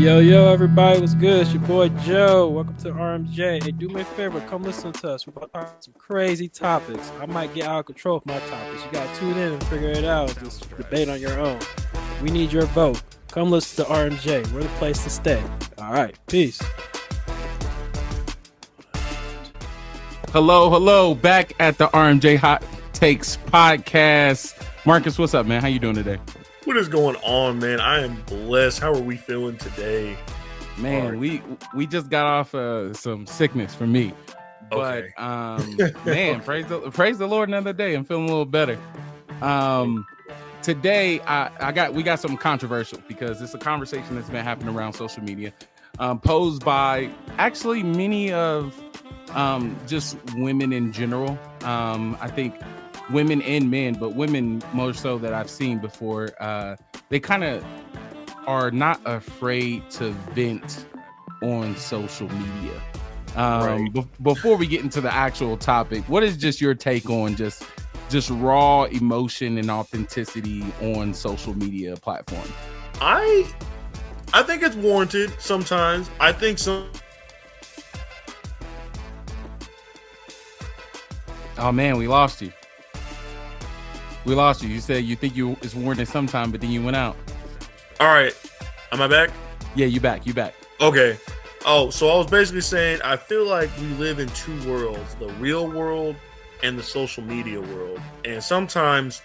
Yo, everybody, what's good? It's your boy Joe. Welcome to RMJ. Hey, do me a favor, come listen to us. We're about to talk about some crazy topics. I might get out of control with my topics. You gotta tune in and figure it out. Just debate on your own. We need your vote. Come listen to RMJ. We're the place to stay. All right, peace. Hello. Back at the RMJ HotTakez Podcast. Marcus, what's up, man? How you doing today? What is going on, man? I am blessed. How are we feeling today? Man, we just got off some sickness for me. Okay. But man, praise the Lord another day. I'm feeling a little better. Today we got something controversial because it's a conversation that's been happening around social media, posed by actually many of just women in general. I think women and men, but women more so that I've seen before. They kind of are not afraid to vent on social media. Right. Before we get into the actual topic, what is just your take on just raw emotion and authenticity on social media platforms? I think it's warranted sometimes. I think some. Oh man, we lost you. You said you think it's warranted sometime, but then you went out. All right. Am I back? Yeah, you back. Okay. Oh, so I was basically saying I feel like we live in two worlds, the real world and the social media world. And sometimes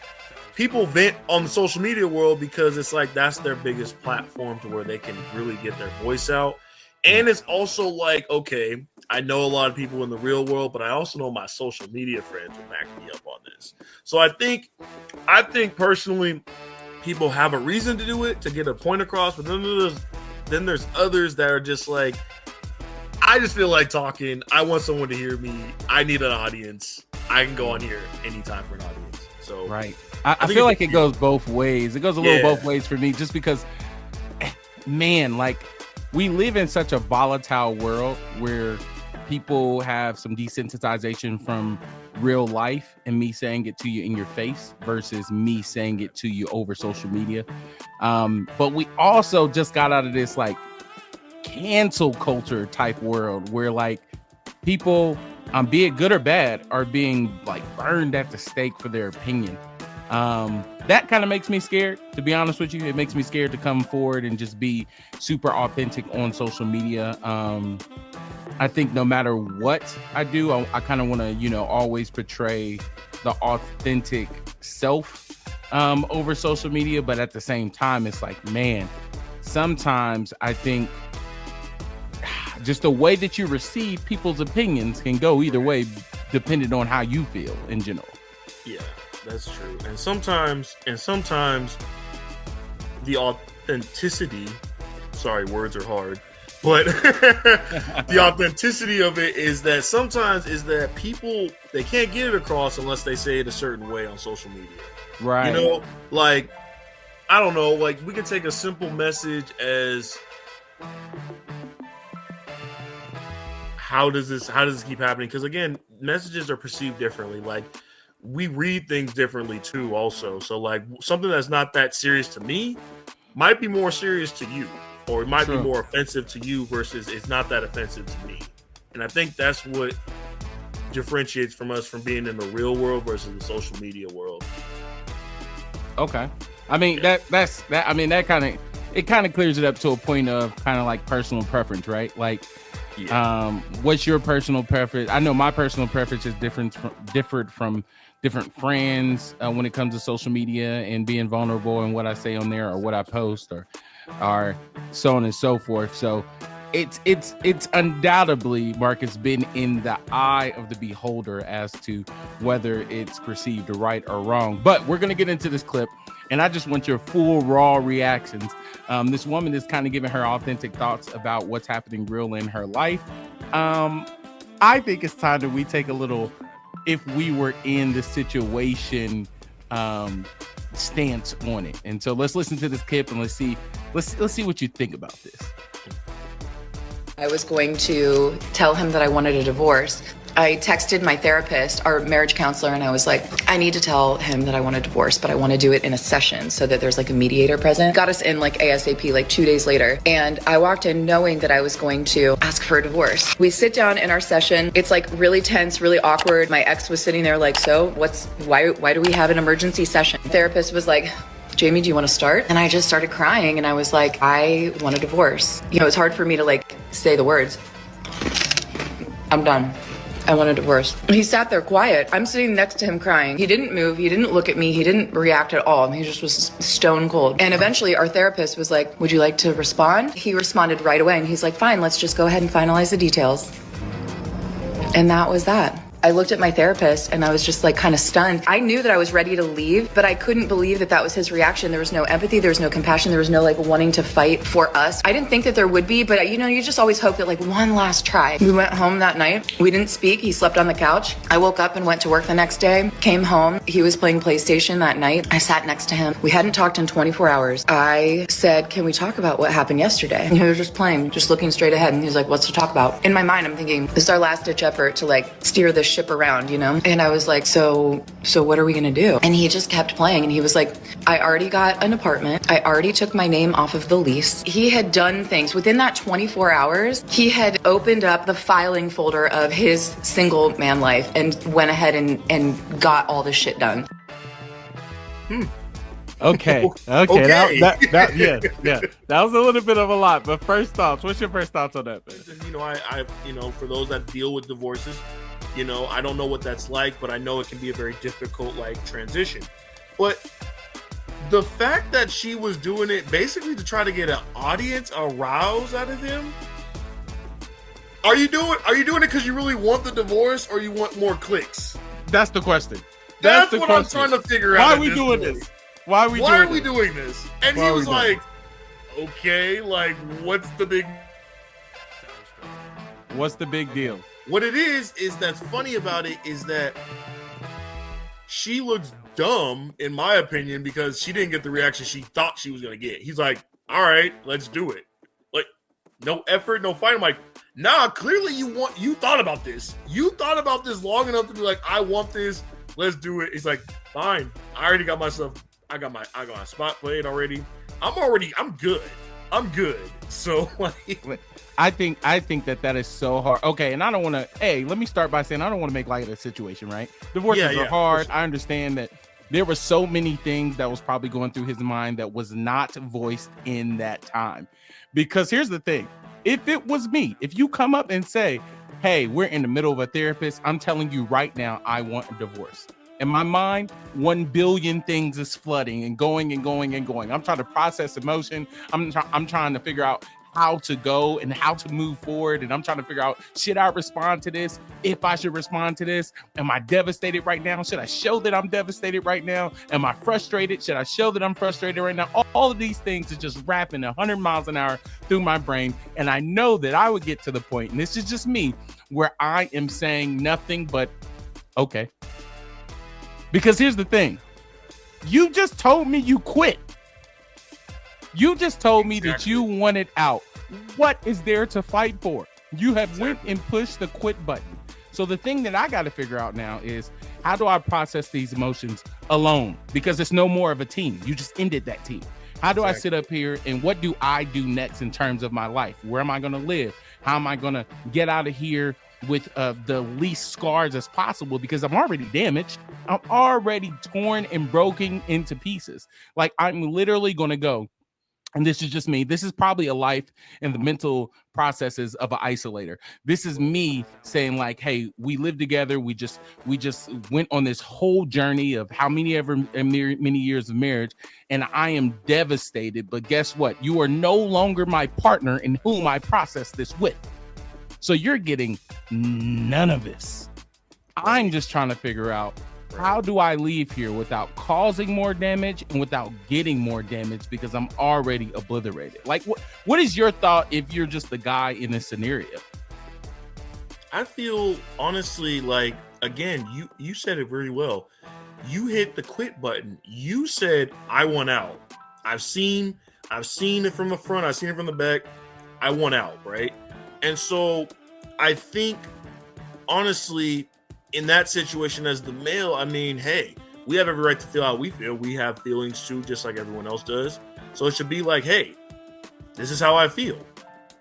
people vent on the social media world because it's like that's their biggest platform to where they can really get their voice out. And it's also like, okay, I know a lot of people in the real world, but I also know my social media friends will back me up on this. So I think personally, people have a reason to do it, to get a point across, but then there's others that are just like, I just feel like talking. I want someone to hear me. I need an audience. I can go on here anytime for an audience. So right. I feel like it goes both ways. It goes a little both ways for me, just because, man, like, we live in such a volatile world where people have some desensitization from real life and me saying it to you in your face versus me saying it to you over social media. But we also just got out of this like cancel culture type world where like people, be it good or bad, are being like burned at the stake for their opinion. That kind of makes me scared, to be honest with you. It makes me scared to come forward and just be super authentic on social media. I think no matter what I do, I kind of want to, always portray the authentic self over social media. But at the same time, it's like, man, sometimes I think just the way that you receive people's opinions can go either way, depending on how you feel in general. Yeah. That's true. And sometimes the authenticity, sorry, words are hard, but the authenticity of it is that sometimes is that people, they can't get it across unless they say it a certain way on social media. Right. Like, I don't know, like we can take a simple message as how does this keep happening? Because again, messages are perceived differently. Like, we read things differently too also. So like something that's not that serious to me might be more serious to you, or it might be more offensive to you versus it's not that offensive to me. And I think that's what differentiates from us from being in the real world versus the social media world. Okay. I mean, that kind of clears it up to a point of kind of like personal preference, right? Like, what's your personal preference? I know my personal preference is different from different friends when it comes to social media and being vulnerable and what I say on there or what I post or so on and so forth. So it's undoubtedly, Marcus, been in the eye of the beholder as to whether it's perceived right or wrong. But we're going to get into this clip, and I just want your full raw reactions. This woman is kind of giving her authentic thoughts about what's happening real in her life. I think it's time that we take a little, if we were in the situation, stance on it. And so let's listen to this clip and let's see what you think about this. I was going to tell him that I wanted a divorce. I texted my therapist, our marriage counselor, and I was like, I need to tell him that I want a divorce, but I want to do it in a session so that there's like a mediator present. Got us in like ASAP, like 2 days later. And I walked in knowing that I was going to ask for a divorce. We sit down in our session. It's like really tense, really awkward. My ex was sitting there like, so why do we have an emergency session? The therapist was like, Jamie, do you want to start? And I just started crying and I was like, I want a divorce. You know, it's hard for me to like say the words. I'm done. I want a divorce. He sat there quiet. I'm sitting next to him crying. He didn't move. He didn't look at me. He didn't react at all. He just was stone cold. And eventually our therapist was like, would you like to respond? He responded right away. And he's like, fine, let's just go ahead and finalize the details. And that was that. I looked at my therapist and I was just like kind of stunned. I knew that I was ready to leave, but I couldn't believe that that was his reaction. There was no empathy. There was no compassion. There was no like wanting to fight for us. I didn't think that there would be, but you know, you just always hope that like one last try. We went home that night. We didn't speak. He slept on the couch. I woke up and went to work the next day, came home. He was playing PlayStation that night. I sat next to him. We hadn't talked in 24 hours. I said, can we talk about what happened yesterday? And he was just playing, just looking straight ahead. And he was like, what's to talk about? In my mind, I'm thinking, this is our last ditch effort to like steer this ship around, you know? And I was like, so what are we gonna do? And he just kept playing and he was like, I already got an apartment. I already took my name off of the lease. He had done things within that 24 hours. He had opened up the filing folder of his single man life and went ahead and got all this shit done. Okay. Yeah. That was a little bit of a lot, but first thoughts. What's your first thoughts on that, man? You know, I for those that deal with divorces, you know, I don't know what that's like, but I know it can be a very difficult like transition. But the fact that she was doing it basically to try to get an audience aroused out of him. Are you doing it because you really want the divorce or you want more clicks? That's the question. That's what I'm trying to figure out. Why are we doing this? Why are we doing this? And he was like, okay, like, what's the big deal? What it is that's funny about it is that she looks dumb, in my opinion, because she didn't get the reaction she thought she was going to get. He's like, all right, let's do it. Like, no effort, no fight. I'm like, nah, clearly you thought about this. You thought about this long enough to be like, I want this. Let's do it. He's like, fine. I got my spot played already. I'm good. So like, I think that is so hard. Okay, and I don't want to. Let me start by saying I don't want to make light of the situation, right? Divorces are hard. Sure. I understand that there were so many things that was probably going through his mind that was not voiced in that time. Because here's the thing: if it was me, if you come up and say, "Hey, we're in the middle of a therapist. I'm telling you right now, I want a divorce." In my mind, 1 billion things is flooding and going and going and going. I'm trying to process emotion. I'm trying to figure out how to go and how to move forward. And I'm trying to figure out, should I respond to this? If I should respond to this, am I devastated right now? Should I show that I'm devastated right now? Am I frustrated? Should I show that I'm frustrated right now? All of these things are just rapping 100 miles an hour through my brain. And I know that I would get to the point, and this is just me, where I am saying nothing but, okay. Because here's the thing. You just told me you quit. You just told me that you wanted out. What is there to fight for? You have went and pushed the quit button. So the thing that I got to figure out now is, how do I process these emotions alone? Because it's no more of a team. You just ended that team. How do I sit up here and what do I do next in terms of my life? Where am I going to live? How am I going to get out of here with the least scars as possible? Because I'm already damaged. I'm already torn and broken into pieces. Like, I'm literally going to go, and this is just me. This is probably a life and the mental processes of an isolator. This is me saying like, hey, we live together. We just went on this whole journey of many years of marriage, and I am devastated. But guess what? You are no longer my partner in whom I process this with. So you're getting none of this. I'm just trying to figure out, how do I leave here without causing more damage and without getting more damage, because I'm already obliterated? Like, what is your thought if you're just the guy in this scenario? I feel honestly like, again, you said it very well. You hit the quit button. You said, I want out. I've seen it from the front. I've seen it from the back. I want out, right? And so I think honestly, in that situation as the male, I mean, hey, we have every right to feel how we feel. We have feelings too, just like everyone else does. So it should be like, hey, this is how I feel.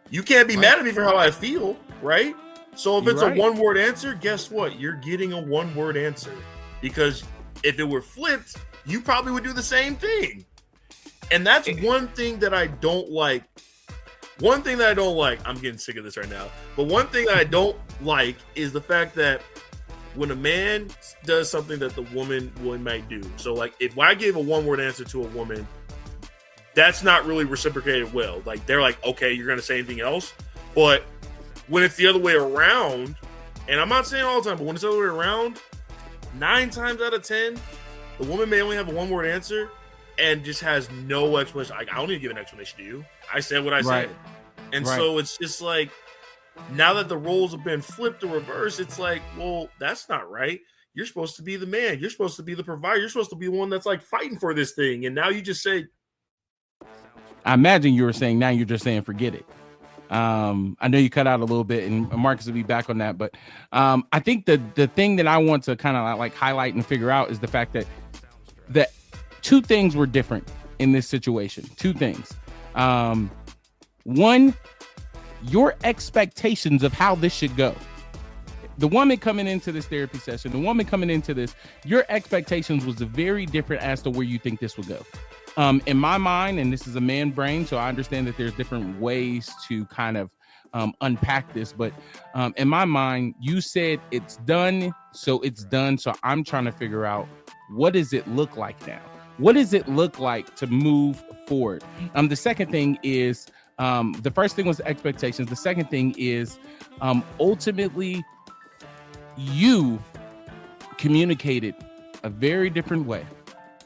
You can't be mad at me for how I feel, right? So if it's a one-word answer, guess what? You're getting a one-word answer. Because if it were flipped, you probably would do the same thing. And that's one thing that I don't like. One thing that I don't like, I'm getting sick of this right now, but one thing that I don't like is the fact that when a man does something that the woman might do. So like if I give a one-word answer to a woman, that's not really reciprocated well. Like they're like, okay, you're going to say anything else? But when it's the other way around, and I'm not saying all the time, but when it's the other way around, 9 times out of 10, the woman may only have a one-word answer and just has no explanation. Like, I don't need to give an explanation to you. I said what I said. And so it's just like, now that the roles have been flipped or reversed, it's like, well, that's not right. You're supposed to be the man. You're supposed to be the provider. You're supposed to be the one that's like fighting for this thing. And now you just say. I imagine you were saying now you're just saying forget it. I know you cut out a little bit and Marcus will be back on that. But I think the thing that I want to kind of like highlight and figure out is the fact that 2 things were different in this situation. 2 things. One, your expectations of how this should go. The woman coming into this therapy session, the woman coming into this, your expectations was very different as to where you think this would go. In my mind, and this is a man brain, so I understand that there's different ways to kind of unpack this, but in my mind, you said it's done, so it's done. So I'm trying to figure out, what does it look like now? What does it look like to move forward? The second thing is, the first thing was expectations. The second thing is, ultimately, you communicated a very different way.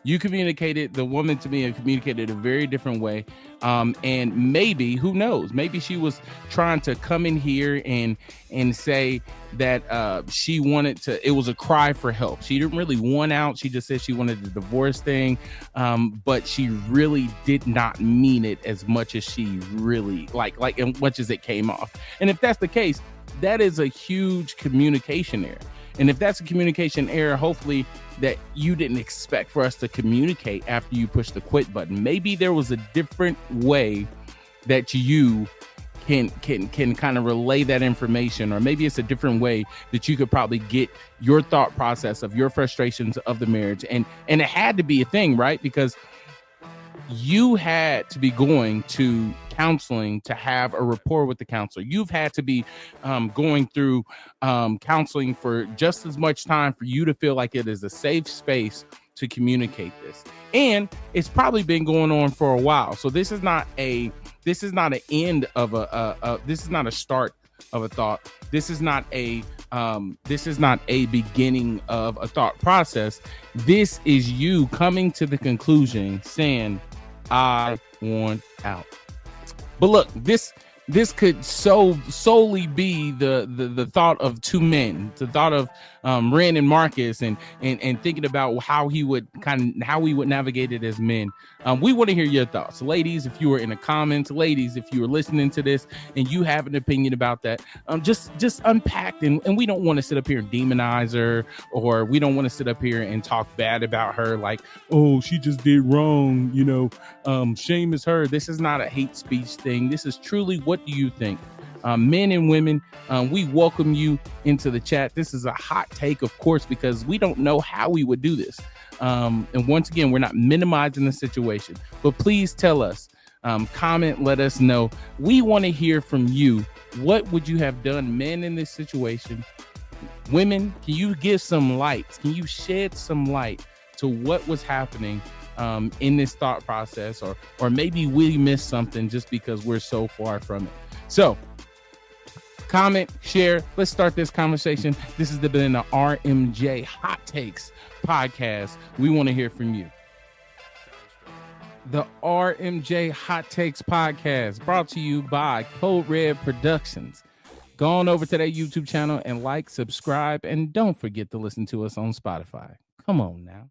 You communicated, the woman to me communicated a very different way. And maybe, who knows, maybe she was trying to come in here and say that she wanted to, it was a cry for help. She didn't really want out. She just said she wanted the divorce thing. But she really did not mean it as much as she really, like as much as it came off. And if that's the case, that is a huge communication error. And if that's a communication error, hopefully that you didn't expect for us to communicate after you push the quit button. Maybe there was a different way that you can kind of relay that information, or maybe it's a different way that you could probably get your thought process of your frustrations of the marriage. And it had to be a thing, right? Because you had to be going to counseling to have a rapport with the counselor. You've had to be going through counseling for just as much time for you to feel like it is a safe space to communicate this. And it's probably been going on for a while. So this is not an end of this is not a start of a thought. This is not a beginning of a thought process. This is you coming to the conclusion saying, I want out. But look, this could solely be the thought of 2 men, the thought of Ren and Marcus, and thinking about how we would navigate it as men. We want to hear your thoughts, ladies. If you are in the comments, ladies, if you are listening to this and you have an opinion about that, just unpack. And we don't want to sit up here and demonize her, or we don't want to sit up here and talk bad about her, like, oh, she just did wrong, shame is her. This is not a hate speech thing. This is truly, what do you think? Men and women, we welcome you into the chat. This is a hot take, of course, because we don't know how we would do this. And once again, we're not minimizing the situation, but please tell us, comment, let us know. We want to hear from you. What would you have done, men, in this situation? Women, can you give some light? Can you shed some light to what was happening in this thought process, or maybe we missed something just because we're so far from it? So comment, share. Let's start this conversation. This has been the RMJ Hot Takes Podcast. We want to hear from you. The RMJ Hot Takes Podcast, brought to you by Code Red Productions. Go on over to that YouTube channel and like, subscribe, and don't forget to listen to us on Spotify. Come on now.